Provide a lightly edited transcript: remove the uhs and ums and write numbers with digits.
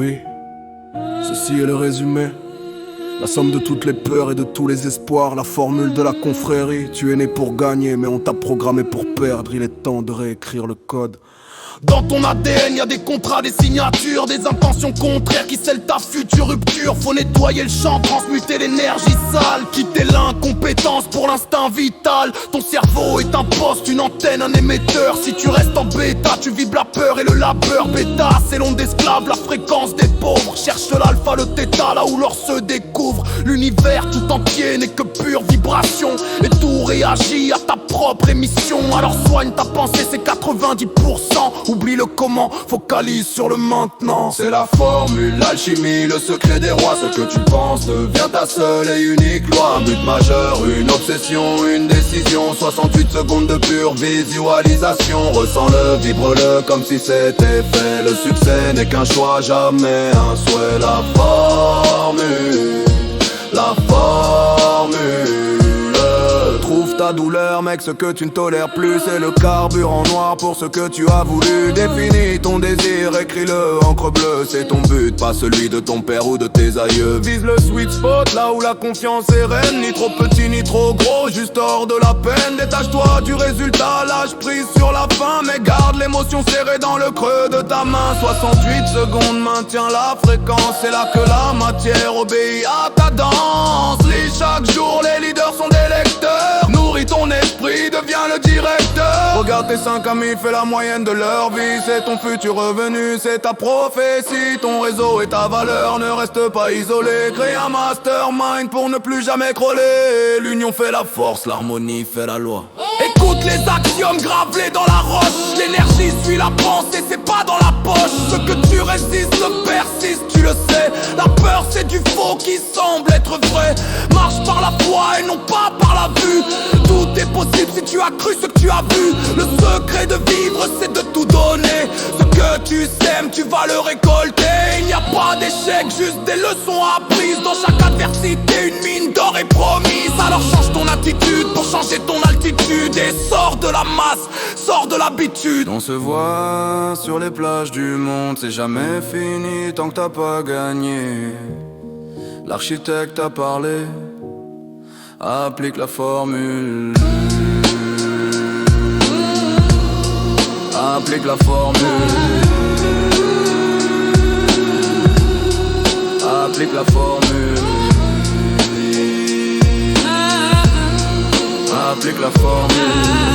Oui, ceci est le résumé. La somme de toutes les peurs et de tous les espoirs. La formule de la confrérie. Tu es né pour gagner, mais on t'a programmé pour perdre. Il est temps de réécrire le code. Dans ton ADN, y'a des contrats, des signatures, des intentions contraires qui scellent ta future rupture. Faut nettoyer le champ, transmuter l'énergie sale, quitter l'incompétence pour l'instinct vital. Ton cerveau est un poste, une antenne, un émetteur. Si tu restes en bêta, tu vibres la peur et le labeur. Bêta, c'est l'onde d'esclave, la fréquence des pauvres. Cherche l'alpha, le theta, là où l'or se découvre. L'univers tout entier n'est que pure vibration, et tout réagit à ta propre émission. Alors soigne ta pensée, c'est 90%. Oublie le comment, focalise sur le maintenant. C'est la formule, l'alchimie, le secret des rois. Ce que tu penses devient ta seule et unique loi. Un but majeur, une obsession, une décision. 68 secondes de pure visualisation. Ressens-le, vibre-le comme si c'était fait. Le succès n'est qu'un choix, jamais un souhait. La formule, la formule. Trouve ta douleur, mec, ce que tu ne tolères plus. C'est le carburant noir pour ce que tu as voulu. Définis ton désir, écris-le encre bleue. C'est ton but, pas celui de ton père ou de tes aïeux. Vise le sweet spot, là où la confiance est reine. Ni trop petit, ni trop gros, juste hors de la peine. Détache-toi du résultat, lâche prise sur la fin. Mais garde l'émotion serrée dans le creux de ta main. 68 secondes, maintiens la fréquence. C'est là que la matière obéit à ta danse. Lis chaque jour, les leaders sont des lecteurs. Nourris ton esprit, deviens le directeur. Regarde tes 5 amis, fais la moyenne de leur vie. C'est ton futur revenu, c'est ta prophétie. Ton réseau et ta valeur, ne reste pas isolé. Crée un mastermind pour ne plus jamais crawler. L'union fait la force, l'harmonie fait la loi. Écoute les axiomes gravelés dans la roche. L'énergie suit la pensée, c'est pas dans la poche. Ce que tu résistes persiste, tu le sais. La peur c'est du faux qui semble être vrai. Marche par la foi et non pas par la vue. Tout est possible si tu as cru ce que tu as vu. Le secret de vivre c'est de tout donner. Ce que tu sèmes tu vas le récolter. Il n'y a pas d'échec, juste des leçons apprises. Dans chaque adversité une mine d'or est promise. Alors change ton attitude pour changer ton altitude. Et sors de la masse, sors de l'habitude. On se voit sur les plages du monde. C'est jamais fini tant que t'as pas gagné. L'architecte a parlé, applique la formule. Applique la formule. Applique la formule. Applique la formule.